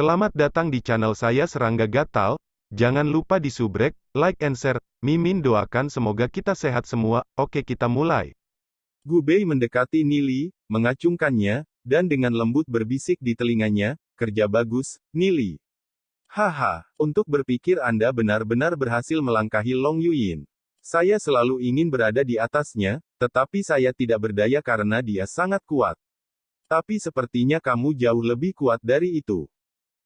Selamat datang di channel saya Serangga Gatal. Jangan lupa di subrek, like and share. Mimin doakan semoga kita sehat semua. Oke, kita mulai. Gu Bei mendekati Nili, mengacungkannya, dan dengan lembut berbisik di telinganya, "Kerja bagus, Nili. Haha, untuk berpikir Anda benar-benar berhasil melangkahi Long Yuyin. Saya selalu ingin berada di atasnya, tetapi saya tidak berdaya karena dia sangat kuat. Tapi sepertinya kamu jauh lebih kuat dari itu.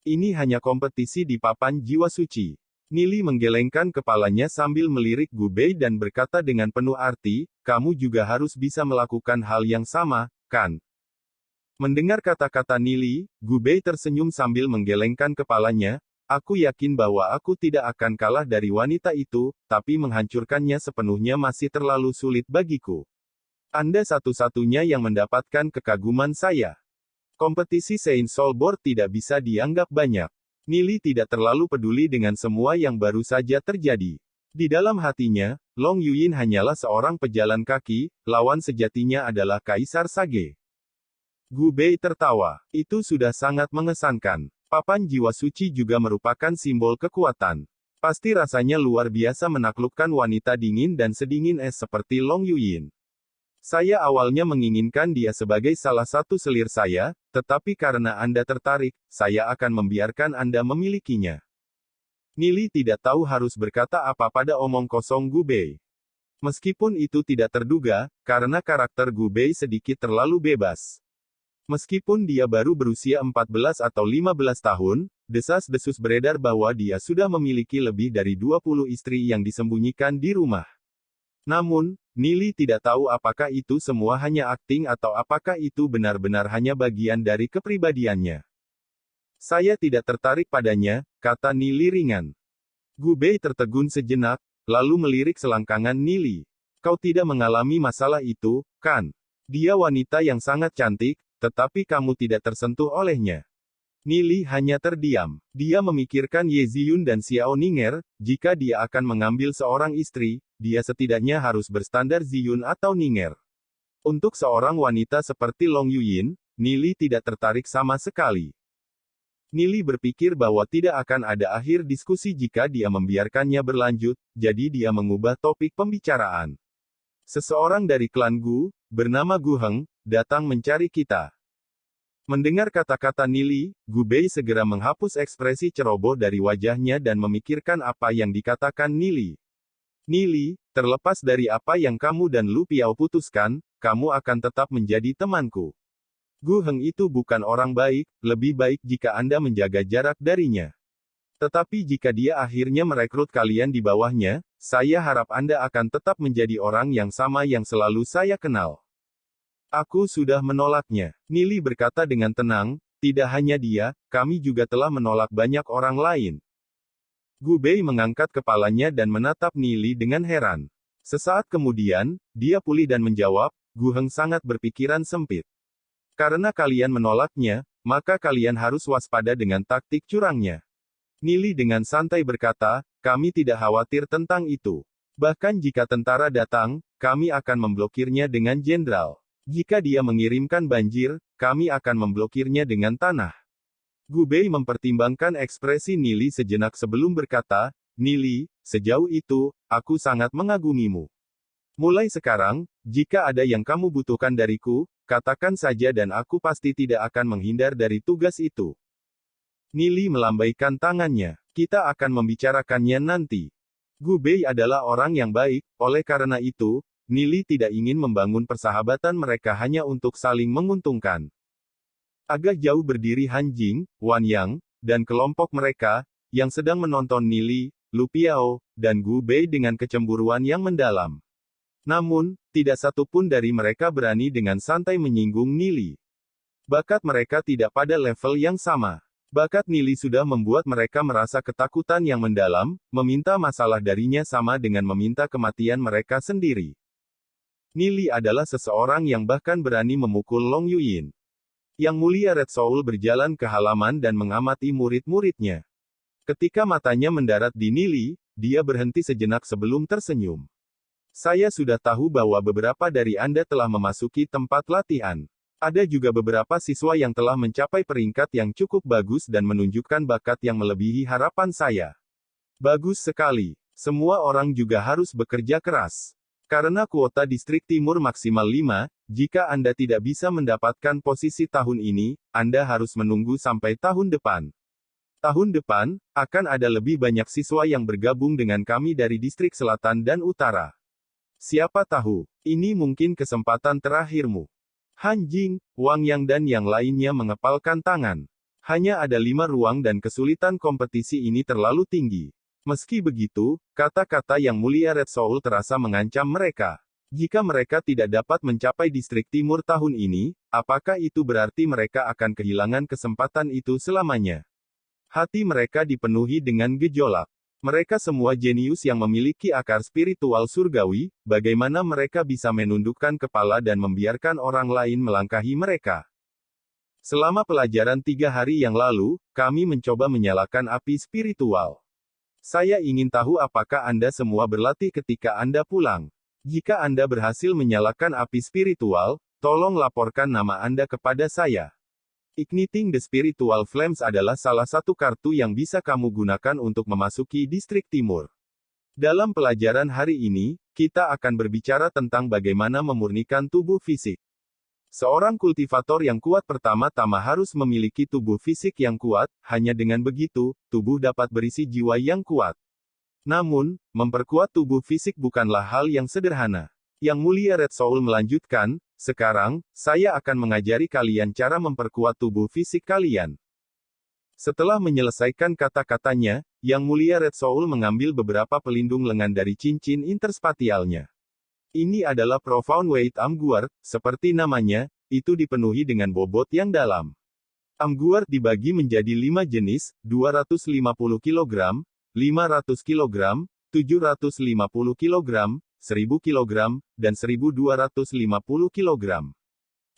Ini hanya kompetisi di papan jiwa suci." Nili menggelengkan kepalanya sambil melirik Gu Bei dan berkata dengan penuh arti, "Kamu juga harus bisa melakukan hal yang sama, kan?" Mendengar kata-kata Nili, Gu Bei tersenyum sambil menggelengkan kepalanya. "Aku yakin bahwa aku tidak akan kalah dari wanita itu, tapi menghancurkannya sepenuhnya masih terlalu sulit bagiku. Anda satu-satunya yang mendapatkan kekaguman saya. Kompetisi Saint Soulboard tidak bisa dianggap banyak." Nili tidak terlalu peduli dengan semua yang baru saja terjadi. Di dalam hatinya, Long Yuyin hanyalah seorang pejalan kaki, lawan sejatinya adalah Kaisar Sage. Gu Bei tertawa. Itu sudah sangat mengesankan. Papan jiwa suci juga merupakan simbol kekuatan. Pasti rasanya luar biasa menaklukkan wanita dingin dan sedingin es seperti Long Yuyin. Saya awalnya menginginkan dia sebagai salah satu selir saya, tetapi karena Anda tertarik, saya akan membiarkan Anda memilikinya. Nili tidak tahu harus berkata apa pada omong kosong Gu Bei. Meskipun itu tidak terduga, karena karakter Gu Bei sedikit terlalu bebas. Meskipun dia baru berusia 14 atau 15 tahun, desas-desus beredar bahwa dia sudah memiliki lebih dari 20 istri yang disembunyikan di rumah. Namun, Nili tidak tahu apakah itu semua hanya akting atau apakah itu benar-benar hanya bagian dari kepribadiannya. "Saya tidak tertarik padanya," kata Nili ringan. Gu Bei tertegun sejenak, lalu melirik selangkangan Nili. "Kau tidak mengalami masalah itu, kan? Dia wanita yang sangat cantik, tetapi kamu tidak tersentuh olehnya." Nili hanya terdiam. Dia memikirkan Ye Ziyun dan Xiao Ninger. Jika dia akan mengambil seorang istri, dia setidaknya harus berstandar Ziyun atau Ninger. Untuk seorang wanita seperti Long Yuyin, Nili tidak tertarik sama sekali. Nili berpikir bahwa tidak akan ada akhir diskusi jika dia membiarkannya berlanjut, jadi dia mengubah topik pembicaraan. "Seseorang dari klan Gu, bernama Gu Heng, datang mencari kita." Mendengar kata-kata Nili, Gu Bei segera menghapus ekspresi ceroboh dari wajahnya dan memikirkan apa yang dikatakan Nili. "Nili, terlepas dari apa yang kamu dan Lu Piao putuskan, kamu akan tetap menjadi temanku. Gu Heng itu bukan orang baik, lebih baik jika Anda menjaga jarak darinya. Tetapi jika dia akhirnya merekrut kalian di bawahnya, saya harap Anda akan tetap menjadi orang yang sama yang selalu saya kenal." "Aku sudah menolaknya," Nili berkata dengan tenang. "Tidak hanya dia, kami juga telah menolak banyak orang lain." Gu Bei mengangkat kepalanya dan menatap Nili dengan heran. Sesaat kemudian, dia pulih dan menjawab, "Gu Heng sangat berpikiran sempit. Karena kalian menolaknya, maka kalian harus waspada dengan taktik curangnya." Nili dengan santai berkata, "Kami tidak khawatir tentang itu. Bahkan jika tentara datang, kami akan memblokirnya dengan jenderal. Jika dia mengirimkan banjir, kami akan memblokirnya dengan tanah." Gu Bei mempertimbangkan ekspresi Nili sejenak sebelum berkata, "Nili, sejauh itu, aku sangat mengagumimu. Mulai sekarang, jika ada yang kamu butuhkan dariku, katakan saja dan aku pasti tidak akan menghindar dari tugas itu." Nili melambaikan tangannya. "Kita akan membicarakannya nanti." Gu Bei adalah orang yang baik, oleh karena itu, Nili tidak ingin membangun persahabatan mereka hanya untuk saling menguntungkan. Agak jauh berdiri Han Jing, Wan Yang, dan kelompok mereka, yang sedang menonton Nili, Lu Piao, dan Gu Bei dengan kecemburuan yang mendalam. Namun, tidak satu pun dari mereka berani dengan santai menyinggung Nili. Bakat mereka tidak pada level yang sama. Bakat Nili sudah membuat mereka merasa ketakutan yang mendalam, meminta masalah darinya sama dengan meminta kematian mereka sendiri. Nili adalah seseorang yang bahkan berani memukul Long Yuyin. Yang Mulia Red Soul berjalan ke halaman dan mengamati murid-muridnya. Ketika matanya mendarat di Nili, dia berhenti sejenak sebelum tersenyum. "Saya sudah tahu bahwa beberapa dari Anda telah memasuki tempat latihan. Ada juga beberapa siswa yang telah mencapai peringkat yang cukup bagus dan menunjukkan bakat yang melebihi harapan saya. Bagus sekali. Semua orang juga harus bekerja keras. Karena kuota distrik timur maksimal 5, jika Anda tidak bisa mendapatkan posisi tahun ini, Anda harus menunggu sampai tahun depan. Tahun depan, akan ada lebih banyak siswa yang bergabung dengan kami dari distrik selatan dan utara. Siapa tahu, ini mungkin kesempatan terakhirmu. Han Jing, Wang Yang dan yang lainnya mengepalkan tangan. Hanya ada 5 ruang dan kesulitan kompetisi ini terlalu tinggi. Meski begitu, kata-kata Yang Mulia Red Soul terasa mengancam mereka. Jika mereka tidak dapat mencapai distrik timur tahun ini, apakah itu berarti mereka akan kehilangan kesempatan itu selamanya? Hati mereka dipenuhi dengan gejolak. Mereka semua jenius yang memiliki akar spiritual surgawi, bagaimana mereka bisa menundukkan kepala dan membiarkan orang lain melangkahi mereka? Selama pelajaran 3 hari yang lalu, kami mencoba menyalakan api spiritual. Saya ingin tahu apakah Anda semua berlatih ketika Anda pulang. Jika Anda berhasil menyalakan api spiritual, tolong laporkan nama Anda kepada saya. Igniting the Spiritual Flames adalah salah satu kartu yang bisa kamu gunakan untuk memasuki distrik timur. Dalam pelajaran hari ini, kita akan berbicara tentang bagaimana memurnikan tubuh fisik. Seorang kultivator yang kuat pertama-tama harus memiliki tubuh fisik yang kuat, hanya dengan begitu, tubuh dapat berisi jiwa yang kuat. Namun, memperkuat tubuh fisik bukanlah hal yang sederhana. Yang Mulia Red Soul melanjutkan, sekarang, saya akan mengajari kalian cara memperkuat tubuh fisik kalian. Setelah menyelesaikan kata-katanya, Yang Mulia Red Soul mengambil beberapa pelindung lengan dari cincin interspatialnya. Ini adalah Profound Weight Arm Guard, seperti namanya, itu dipenuhi dengan bobot yang dalam. Arm Guard dibagi menjadi 5 jenis, 250 kg, 500 kg, 750 kg, 1000 kg, dan 1250 kg.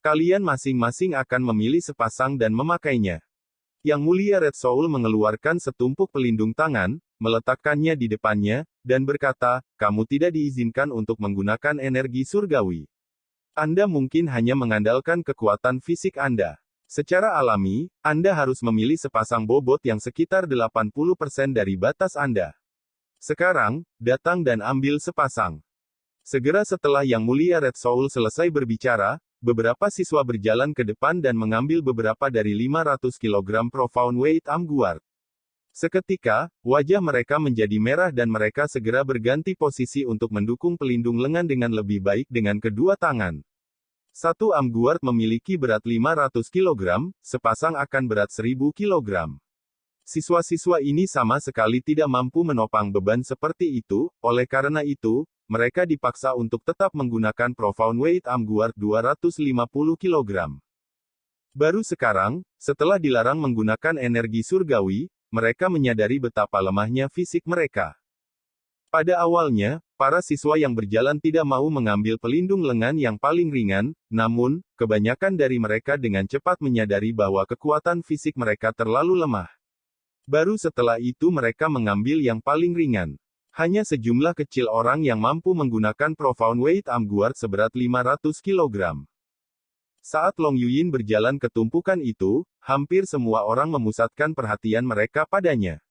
Kalian masing-masing akan memilih sepasang dan memakainya. Yang Mulia Red Soul mengeluarkan setumpuk pelindung tangan, meletakkannya di depannya, dan berkata, kamu tidak diizinkan untuk menggunakan energi surgawi. Anda mungkin hanya mengandalkan kekuatan fisik Anda. Secara alami, Anda harus memilih sepasang bobot yang sekitar 80% dari batas Anda. Sekarang, datang dan ambil sepasang. Segera setelah Yang Mulia Red Soul selesai berbicara, beberapa siswa berjalan ke depan dan mengambil beberapa dari 500 kg Profound Weight Arm Guard. Seketika, wajah mereka menjadi merah dan mereka segera berganti posisi untuk mendukung pelindung lengan dengan lebih baik dengan kedua tangan. Satu Arm Guard memiliki berat 500 kg, sepasang akan berat 1000 kg. Siswa-siswa ini sama sekali tidak mampu menopang beban seperti itu, oleh karena itu, mereka dipaksa untuk tetap menggunakan Profound Weight Arm Guard 250 kg. Baru sekarang, setelah dilarang menggunakan energi surgawi, mereka menyadari betapa lemahnya fisik mereka. Pada awalnya, para siswa yang berjalan tidak mau mengambil pelindung lengan yang paling ringan, namun, kebanyakan dari mereka dengan cepat menyadari bahwa kekuatan fisik mereka terlalu lemah. Baru setelah itu mereka mengambil yang paling ringan. Hanya sejumlah kecil orang yang mampu menggunakan Profound Weight Arm Guard seberat 500 kg. Saat Long Yuyin berjalan ke tumpukan itu, hampir semua orang memusatkan perhatian mereka padanya.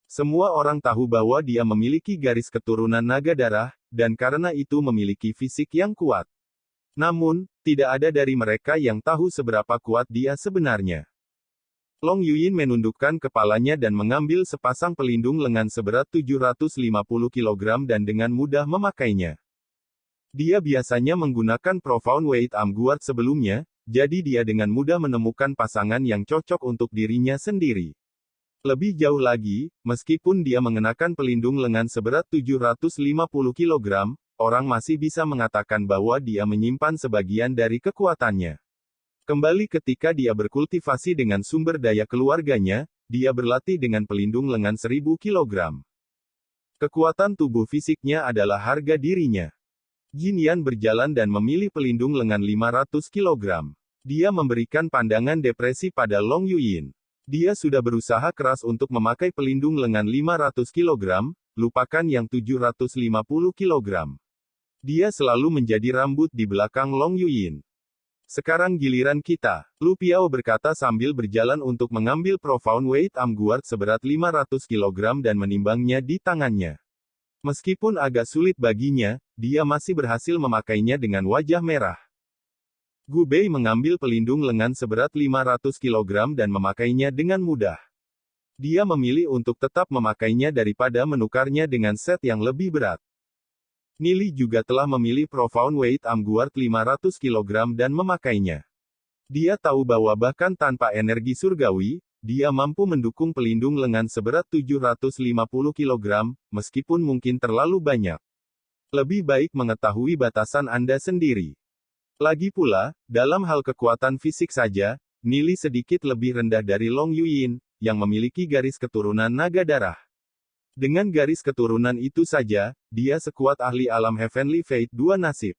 Semua orang tahu bahwa dia memiliki garis keturunan naga darah, dan karena itu memiliki fisik yang kuat. Namun, tidak ada dari mereka yang tahu seberapa kuat dia sebenarnya. Long Yuyin menundukkan kepalanya dan mengambil sepasang pelindung lengan seberat 750 kg dan dengan mudah memakainya. Dia biasanya menggunakan Profound Weight Arm Guard sebelumnya, jadi dia dengan mudah menemukan pasangan yang cocok untuk dirinya sendiri. Lebih jauh lagi, meskipun dia mengenakan pelindung lengan seberat 750 kg, orang masih bisa mengatakan bahwa dia menyimpan sebagian dari kekuatannya. Kembali ketika dia berkultivasi dengan sumber daya keluarganya, dia berlatih dengan pelindung lengan 1000 kg. Kekuatan tubuh fisiknya adalah harga dirinya. Jin Yan berjalan dan memilih pelindung lengan 500 kg. Dia memberikan pandangan depresi pada Long Yuyin. Dia sudah berusaha keras untuk memakai pelindung lengan 500 kg, lupakan yang 750 kg. Dia selalu menjadi rambut di belakang Long Yuyin. Sekarang giliran kita, Lu Piao berkata sambil berjalan untuk mengambil profound weight arm guard seberat 500 kg dan menimbangnya di tangannya. Meskipun agak sulit baginya, dia masih berhasil memakainya dengan wajah merah. Gu Bei mengambil pelindung lengan seberat 500 kg dan memakainya dengan mudah. Dia memilih untuk tetap memakainya daripada menukarnya dengan set yang lebih berat. Nili juga telah memilih profound weight arm guard 500 kg dan memakainya. Dia tahu bahwa bahkan tanpa energi surgawi, dia mampu mendukung pelindung lengan seberat 750 kg, meskipun mungkin terlalu banyak. Lebih baik mengetahui batasan Anda sendiri. Lagi pula, dalam hal kekuatan fisik saja, Nili sedikit lebih rendah dari Long Yuyin, yang memiliki garis keturunan naga darah. Dengan garis keturunan itu saja, dia sekuat ahli alam Heavenly Fate 2 nasib.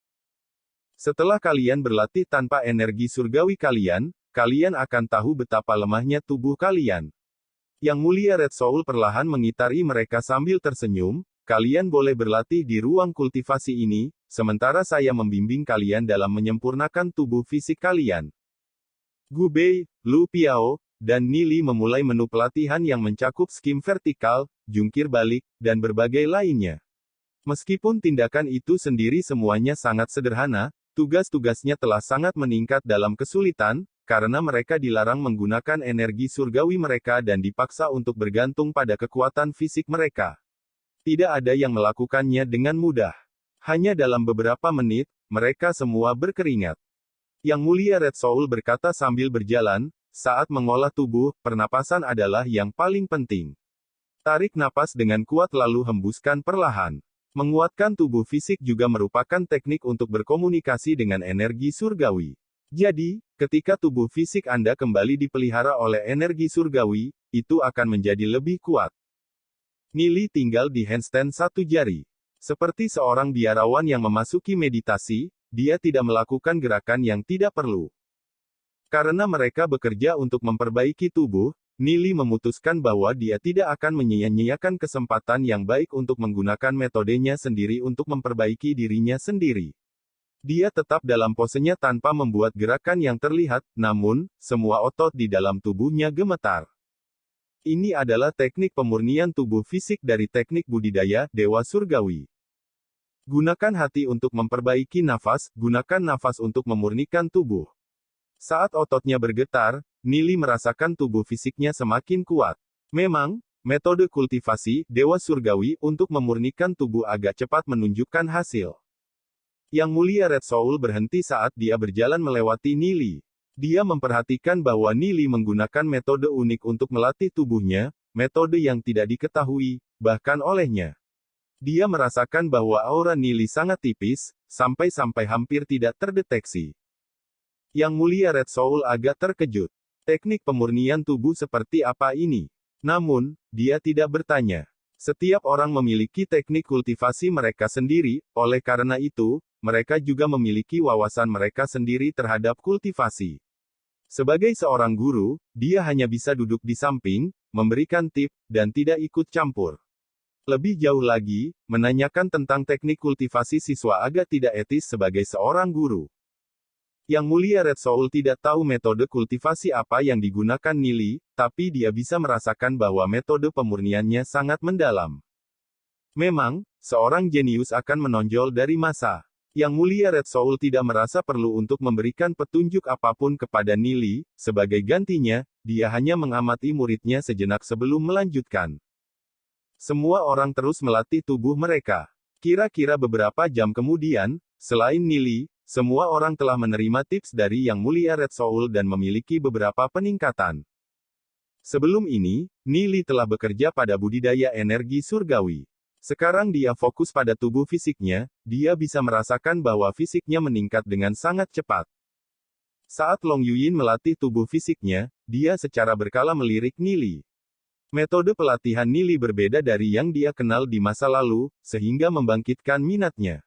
Setelah kalian berlatih tanpa energi surgawi kalian, kalian akan tahu betapa lemahnya tubuh kalian. Yang Mulia Red Soul perlahan mengitari mereka sambil tersenyum, kalian boleh berlatih di ruang kultivasi ini, sementara saya membimbing kalian dalam menyempurnakan tubuh fisik kalian. Gu Bei, Lu Piao, dan Nili memulai menu pelatihan yang mencakup skim vertikal, jungkir balik, dan berbagai lainnya. Meskipun tindakan itu sendiri semuanya sangat sederhana, tugas-tugasnya telah sangat meningkat dalam kesulitan, karena mereka dilarang menggunakan energi surgawi mereka dan dipaksa untuk bergantung pada kekuatan fisik mereka. Tidak ada yang melakukannya dengan mudah. Hanya dalam beberapa menit, mereka semua berkeringat. Yang Mulia Red Soul berkata sambil berjalan, saat mengolah tubuh, pernapasan adalah yang paling penting. Tarik napas dengan kuat lalu hembuskan perlahan. Menguatkan tubuh fisik juga merupakan teknik untuk berkomunikasi dengan energi surgawi. Jadi, ketika tubuh fisik Anda kembali dipelihara oleh energi surgawi, itu akan menjadi lebih kuat. Nili tinggal di handstand satu jari. Seperti seorang biarawan yang memasuki meditasi, dia tidak melakukan gerakan yang tidak perlu. Karena mereka bekerja untuk memperbaiki tubuh, Nili memutuskan bahwa dia tidak akan menyia-nyiakan kesempatan yang baik untuk menggunakan metodenya sendiri untuk memperbaiki dirinya sendiri. Dia tetap dalam posenya tanpa membuat gerakan yang terlihat, namun, semua otot di dalam tubuhnya gemetar. Ini adalah teknik pemurnian tubuh fisik dari teknik budidaya Dewa Surgawi. Gunakan hati untuk memperbaiki nafas, gunakan nafas untuk memurnikan tubuh. Saat ototnya bergetar, Nili merasakan tubuh fisiknya semakin kuat. Memang, metode kultivasi Dewa Surgawi untuk memurnikan tubuh agak cepat menunjukkan hasil. Yang Mulia Red Soul berhenti saat dia berjalan melewati Nili. Dia memperhatikan bahwa Nili menggunakan metode unik untuk melatih tubuhnya, metode yang tidak diketahui, bahkan olehnya. Dia merasakan bahwa aura Nili sangat tipis, sampai-sampai hampir tidak terdeteksi. Yang Mulia Red Soul agak terkejut. Teknik pemurnian tubuh seperti apa ini? Namun, dia tidak bertanya. Setiap orang memiliki teknik kultivasi mereka sendiri, oleh karena itu, mereka juga memiliki wawasan mereka sendiri terhadap kultivasi. Sebagai seorang guru, dia hanya bisa duduk di samping, memberikan tip, dan tidak ikut campur. Lebih jauh lagi, menanyakan tentang teknik kultivasi siswa agak tidak etis sebagai seorang guru. Yang Mulia Red Soul tidak tahu metode kultivasi apa yang digunakan Nili, tapi dia bisa merasakan bahwa metode pemurniannya sangat mendalam. Memang, seorang jenius akan menonjol dari masa. Yang Mulia Red Soul tidak merasa perlu untuk memberikan petunjuk apapun kepada Nili, sebagai gantinya, dia hanya mengamati muridnya sejenak sebelum melanjutkan. Semua orang terus melatih tubuh mereka. Kira-kira beberapa jam kemudian, selain Nili, semua orang telah menerima tips dari Yang Mulia Red Soul dan memiliki beberapa peningkatan. Sebelum ini, Nili telah bekerja pada budidaya energi surgawi. Sekarang dia fokus pada tubuh fisiknya, dia bisa merasakan bahwa fisiknya meningkat dengan sangat cepat. Saat Long Yuyin melatih tubuh fisiknya, dia secara berkala melirik Nili. Metode pelatihan Nili berbeda dari yang dia kenal di masa lalu, sehingga membangkitkan minatnya.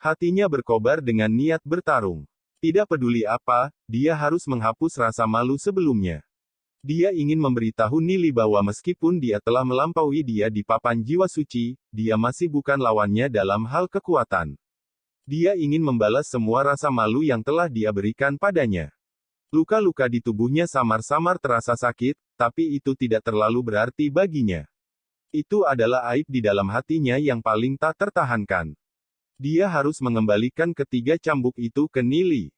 Hatinya berkobar dengan niat bertarung. Tidak peduli apa, dia harus menghapus rasa malu sebelumnya. Dia ingin memberitahu Nili bahwa meskipun dia telah melampaui dia di papan jiwa suci, dia masih bukan lawannya dalam hal kekuatan. Dia ingin membalas semua rasa malu yang telah dia berikan padanya. Luka-luka di tubuhnya samar-samar terasa sakit, tapi itu tidak terlalu berarti baginya. Itu adalah aib di dalam hatinya yang paling tak tertahankan. Dia harus mengembalikan ketiga cambuk itu ke Nili.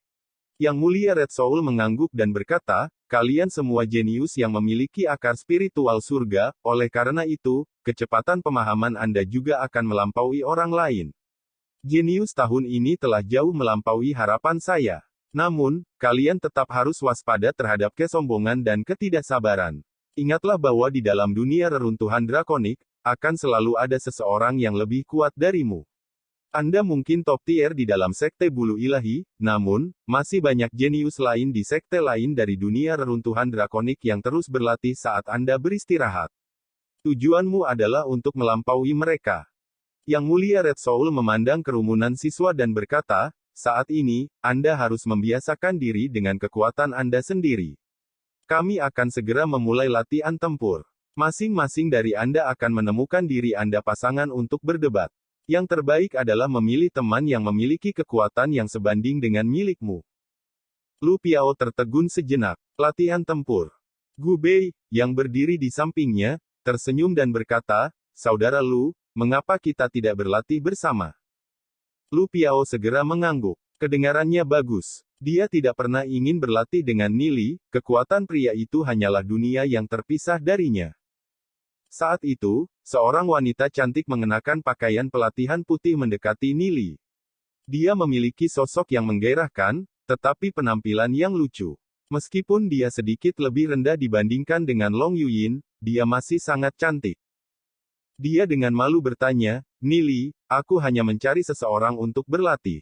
Yang Mulia Red Soul mengangguk dan berkata, kalian semua jenius yang memiliki akar spiritual surga, oleh karena itu, kecepatan pemahaman Anda juga akan melampaui orang lain. Jenius tahun ini telah jauh melampaui harapan saya. Namun, kalian tetap harus waspada terhadap kesombongan dan ketidaksabaran. Ingatlah bahwa di dalam dunia reruntuhan drakonik, akan selalu ada seseorang yang lebih kuat darimu. Anda mungkin top tier di dalam sekte bulu ilahi, namun, masih banyak jenius lain di sekte lain dari dunia reruntuhan drakonik yang terus berlatih saat Anda beristirahat. Tujuanmu adalah untuk melampaui mereka. Yang Mulia Red Soul memandang kerumunan siswa dan berkata, saat ini, Anda harus membiasakan diri dengan kekuatan Anda sendiri. Kami akan segera memulai latihan tempur. Masing-masing dari Anda akan menemukan diri Anda pasangan untuk berdebat. Yang terbaik adalah memilih teman yang memiliki kekuatan yang sebanding dengan milikmu. Lu Piao tertegun sejenak. Latihan tempur. Gu Bei, yang berdiri di sampingnya, tersenyum dan berkata, Saudara Lu, mengapa kita tidak berlatih bersama? Lu Piao segera mengangguk. Kedengarannya bagus. Dia tidak pernah ingin berlatih dengan Nili, kekuatan pria itu hanyalah dunia yang terpisah darinya. Saat itu, seorang wanita cantik mengenakan pakaian pelatihan putih mendekati Nili. Dia memiliki sosok yang menggairahkan, tetapi penampilan yang lucu. Meskipun dia sedikit lebih rendah dibandingkan dengan Long Yuyin, dia masih sangat cantik. Dia dengan malu bertanya, Nili, aku hanya mencari seseorang untuk berlatih.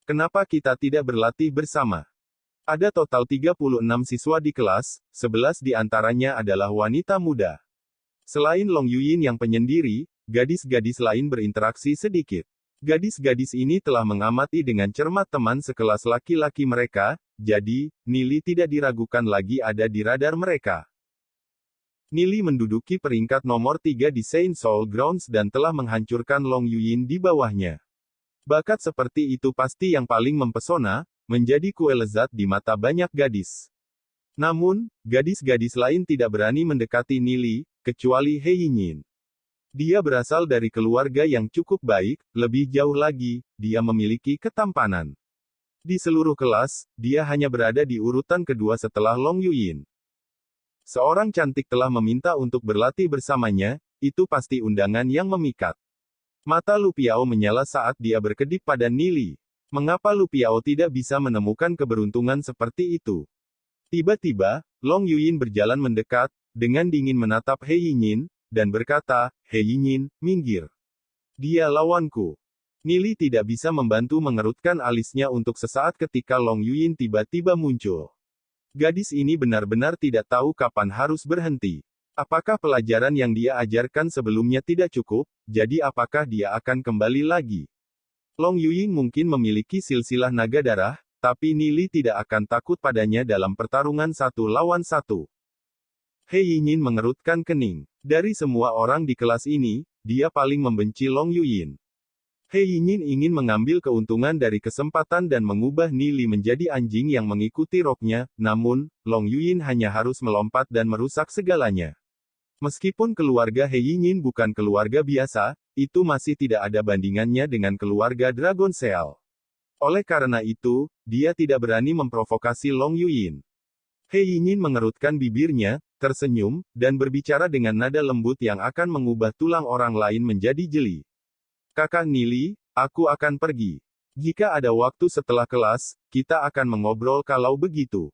Kenapa kita tidak berlatih bersama? Ada total 36 siswa di kelas, 11 di antaranya adalah wanita muda. Selain Long Yuyin yang penyendiri, gadis-gadis lain berinteraksi sedikit. Gadis-gadis ini telah mengamati dengan cermat teman sekelas laki-laki mereka, jadi, Nili tidak diragukan lagi ada di radar mereka. Nili menduduki peringkat nomor 3 di Saint Soul Grounds dan telah menghancurkan Long Yuyin di bawahnya. Bakat seperti itu pasti yang paling mempesona, menjadi kue lezat di mata banyak gadis. Namun, gadis-gadis lain tidak berani mendekati Nili, kecuali He Yinyin. Dia berasal dari keluarga yang cukup baik, lebih jauh lagi, dia memiliki ketampanan. Di seluruh kelas, dia hanya berada di urutan kedua setelah Long Yuyin. Seorang cantik telah meminta untuk berlatih bersamanya, itu pasti undangan yang memikat. Mata Lu Piao menyala saat dia berkedip pada Nili. Mengapa Lu Piao tidak bisa menemukan keberuntungan seperti itu? Tiba-tiba, Long Yuyin berjalan mendekat, dengan dingin menatap He Yinyin, dan berkata, He Yinyin, minggir. Dia lawanku. Nili tidak bisa membantu mengerutkan alisnya untuk sesaat ketika Long Yuyin tiba-tiba muncul. Gadis ini benar-benar tidak tahu kapan harus berhenti. Apakah pelajaran yang dia ajarkan sebelumnya tidak cukup, jadi apakah dia akan kembali lagi? Long Yuyin mungkin memiliki silsilah naga darah, tapi Nili tidak akan takut padanya dalam pertarungan 1 lawan 1. He Yinyin mengerutkan kening. Dari semua orang di kelas ini, dia paling membenci Long Yuyin. He Yinyin ingin mengambil keuntungan dari kesempatan dan mengubah Nili menjadi anjing yang mengikuti roknya, namun, Long Yuyin hanya harus melompat dan merusak segalanya. Meskipun keluarga He Yinyin bukan keluarga biasa, itu masih tidak ada bandingannya dengan keluarga Dragon Seal. Oleh karena itu, dia tidak berani memprovokasi Long Yuyin. He Yinyin mengerutkan bibirnya, tersenyum, dan berbicara dengan nada lembut yang akan mengubah tulang orang lain menjadi jeli. Kakak Nili, aku akan pergi. Jika ada waktu setelah kelas, kita akan mengobrol kalau begitu.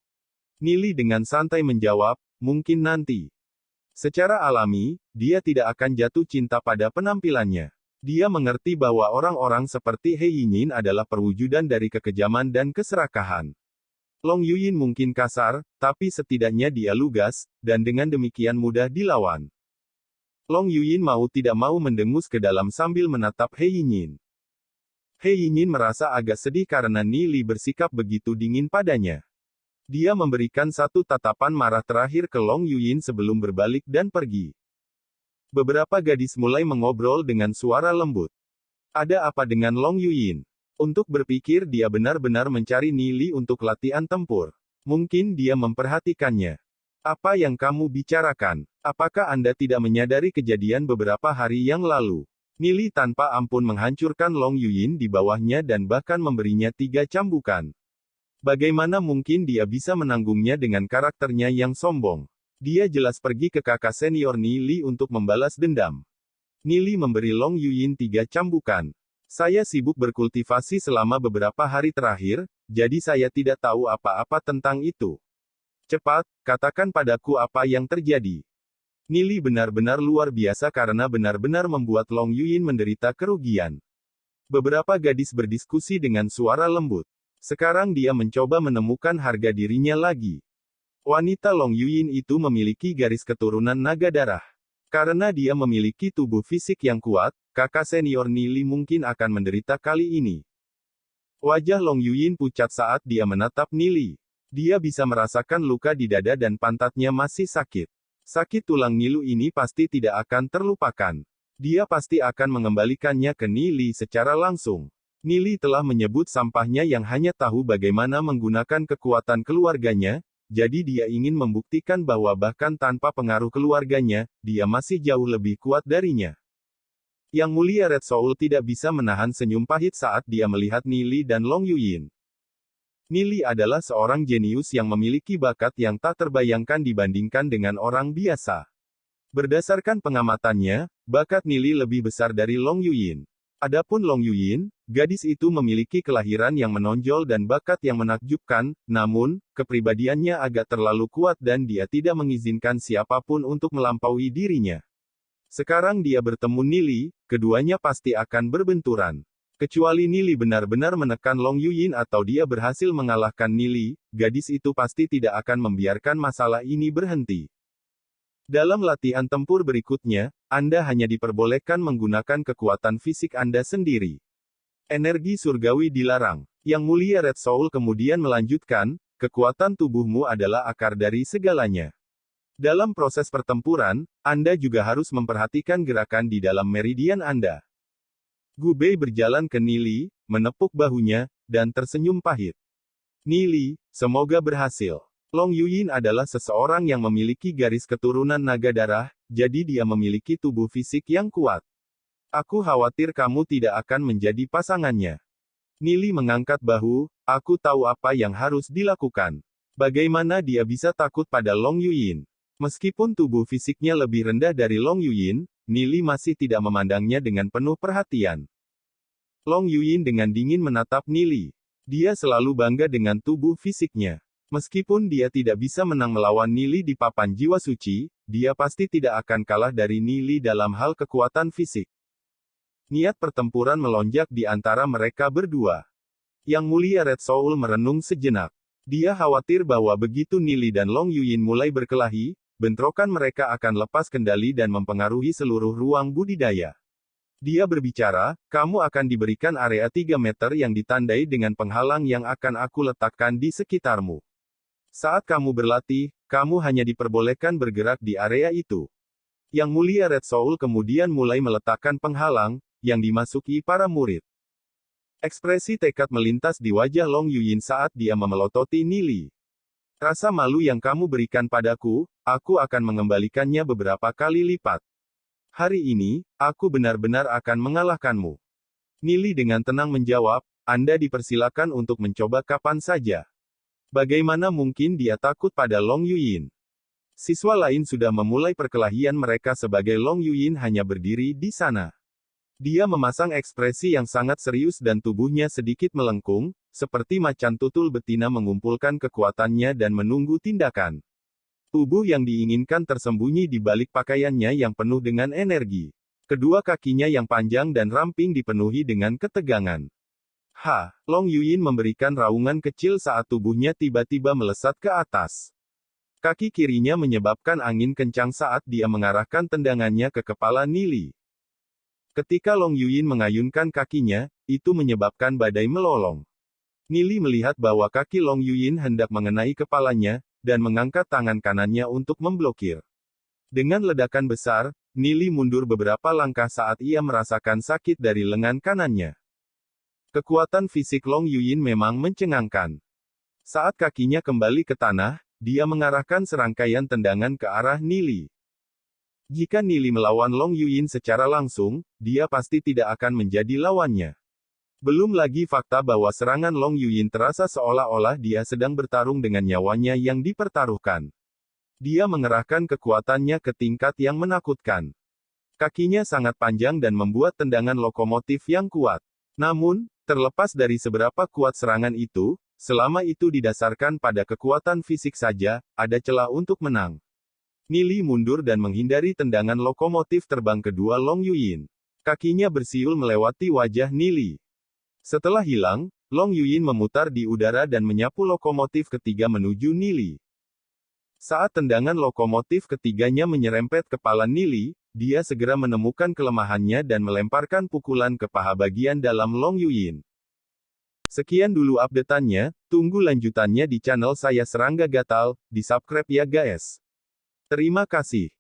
Nili dengan santai menjawab, mungkin nanti. Secara alami, dia tidak akan jatuh cinta pada penampilannya. Dia mengerti bahwa orang-orang seperti He Yinyin adalah perwujudan dari kekejaman dan keserakahan. Long Yuyin mungkin kasar, tapi setidaknya dia lugas, dan dengan demikian mudah dilawan. Long Yuyin mau tidak mau mendengus ke dalam sambil menatap He Yinyin. He Yinyin merasa agak sedih karena Nili bersikap begitu dingin padanya. Dia memberikan satu tatapan marah terakhir ke Long Yuyin sebelum berbalik dan pergi. Beberapa gadis mulai mengobrol dengan suara lembut. Ada apa dengan Long Yuyin? Untuk berpikir dia benar-benar mencari Nili untuk latihan tempur. Mungkin dia memperhatikannya. Apa yang kamu bicarakan? Apakah Anda tidak menyadari kejadian beberapa hari yang lalu? Nili tanpa ampun menghancurkan Long Yuyin di bawahnya dan bahkan memberinya 3 cambukan. Bagaimana mungkin dia bisa menanggungnya dengan karakternya yang sombong? Dia jelas pergi ke kakak senior Nili untuk membalas dendam. Nili memberi Long Yuyin 3 cambukan. Saya sibuk berkultivasi selama beberapa hari terakhir, jadi saya tidak tahu apa-apa tentang itu. Cepat, katakan padaku apa yang terjadi. Nili benar-benar luar biasa karena benar-benar membuat Long Yuyin menderita kerugian. Beberapa gadis berdiskusi dengan suara lembut. Sekarang dia mencoba menemukan harga dirinya lagi. Wanita Long Yuyin itu memiliki garis keturunan naga darah. Karena dia memiliki tubuh fisik yang kuat, kakak senior Nili mungkin akan menderita kali ini. Wajah Long Yuyin pucat saat dia menatap Nili. Dia bisa merasakan luka di dada dan pantatnya masih sakit. Sakit tulang Nilu ini pasti tidak akan terlupakan. Dia pasti akan mengembalikannya ke Nili secara langsung. Nili telah menyebut sampahnya yang hanya tahu bagaimana menggunakan kekuatan keluarganya, jadi dia ingin membuktikan bahwa bahkan tanpa pengaruh keluarganya, dia masih jauh lebih kuat darinya. Yang Mulia Red Soul tidak bisa menahan senyum pahit saat dia melihat Nili dan Long Yuyin. Nili adalah seorang jenius yang memiliki bakat yang tak terbayangkan dibandingkan dengan orang biasa. Berdasarkan pengamatannya, bakat Nili lebih besar dari Long Yuyin. Adapun Long Yuyin, gadis itu memiliki kelahiran yang menonjol dan bakat yang menakjubkan, namun, kepribadiannya agak terlalu kuat dan dia tidak mengizinkan siapapun untuk melampaui dirinya. Sekarang dia bertemu Nili, keduanya pasti akan berbenturan. Kecuali Nili benar-benar menekan Long Yuyin atau dia berhasil mengalahkan Nili, gadis itu pasti tidak akan membiarkan masalah ini berhenti. Dalam latihan tempur berikutnya, Anda hanya diperbolehkan menggunakan kekuatan fisik Anda sendiri. Energi surgawi dilarang. Yang Mulia Red Soul kemudian melanjutkan, kekuatan tubuhmu adalah akar dari segalanya. Dalam proses pertempuran, Anda juga harus memperhatikan gerakan di dalam meridian Anda. Gubei berjalan ke Nili, menepuk bahunya, dan tersenyum pahit. Nili, semoga berhasil. Long Yuyin adalah seseorang yang memiliki garis keturunan naga darah, jadi dia memiliki tubuh fisik yang kuat. Aku khawatir kamu tidak akan menjadi pasangannya. Nili mengangkat bahu, aku tahu apa yang harus dilakukan. Bagaimana dia bisa takut pada Long Yuyin? Meskipun tubuh fisiknya lebih rendah dari Long Yuyin, Nili masih tidak memandangnya dengan penuh perhatian. Long Yuyin dengan dingin menatap Nili. Dia selalu bangga dengan tubuh fisiknya. Meskipun dia tidak bisa menang melawan Nili di papan jiwa suci, dia pasti tidak akan kalah dari Nili dalam hal kekuatan fisik. Niat pertempuran melonjak di antara mereka berdua. Yang Mulia Red Soul merenung sejenak. Dia khawatir bahwa begitu Nili dan Long Yuyin mulai berkelahi, bentrokan mereka akan lepas kendali dan mempengaruhi seluruh ruang budidaya. Dia berbicara, kamu akan diberikan area 3 meter yang ditandai dengan penghalang yang akan aku letakkan di sekitarmu. Saat kamu berlatih, kamu hanya diperbolehkan bergerak di area itu. Yang Mulia Red Soul kemudian mulai meletakkan penghalang, yang dimasuki para murid. Ekspresi tekad melintas di wajah Long Yuyin saat dia memelototi Nili. Rasa malu yang kamu berikan padaku, aku akan mengembalikannya beberapa kali lipat. Hari ini, aku benar-benar akan mengalahkanmu. Nili dengan tenang menjawab, Anda dipersilakan untuk mencoba kapan saja. Bagaimana mungkin dia takut pada Long Yuyin? Siswa lain sudah memulai perkelahian mereka sebagai Long Yuyin hanya berdiri di sana. Dia memasang ekspresi yang sangat serius dan tubuhnya sedikit melengkung, seperti macan tutul betina mengumpulkan kekuatannya dan menunggu tindakan. Tubuh yang diinginkan tersembunyi di balik pakaiannya yang penuh dengan energi. Kedua kakinya yang panjang dan ramping dipenuhi dengan ketegangan. Long Yuyin memberikan raungan kecil saat tubuhnya tiba-tiba melesat ke atas. Kaki kirinya menyebabkan angin kencang saat dia mengarahkan tendangannya ke kepala Nili. Ketika Long Yuyin mengayunkan kakinya, itu menyebabkan badai melolong. Nili melihat bahwa kaki Long Yuyin hendak mengenai kepalanya, dan mengangkat tangan kanannya untuk memblokir. Dengan ledakan besar, Nili mundur beberapa langkah saat ia merasakan sakit dari lengan kanannya. Kekuatan fisik Long Yuyin memang mencengangkan. Saat kakinya kembali ke tanah, dia mengarahkan serangkaian tendangan ke arah Nili. Jika Nili melawan Long Yuyin secara langsung, dia pasti tidak akan menjadi lawannya. Belum lagi fakta bahwa serangan Long Yuyin terasa seolah-olah dia sedang bertarung dengan nyawanya yang dipertaruhkan. Dia mengerahkan kekuatannya ke tingkat yang menakutkan. Kakinya sangat panjang dan membuat tendangan lokomotif yang kuat. Namun, terlepas dari seberapa kuat serangan itu, selama itu didasarkan pada kekuatan fisik saja, ada celah untuk menang. Nili mundur dan menghindari tendangan lokomotif terbang kedua Long Yuyin. Kakinya bersiul melewati wajah Nili. Setelah hilang, Long Yuyin memutar di udara dan menyapu lokomotif ketiga menuju Nili. Saat tendangan lokomotif ketiganya menyerempet kepala Nili, dia segera menemukan kelemahannya dan melemparkan pukulan ke paha bagian dalam Long Yuyin. Sekian dulu update-annya, tunggu lanjutannya di channel saya Serangga Gatal, di subscribe ya guys. Terima kasih.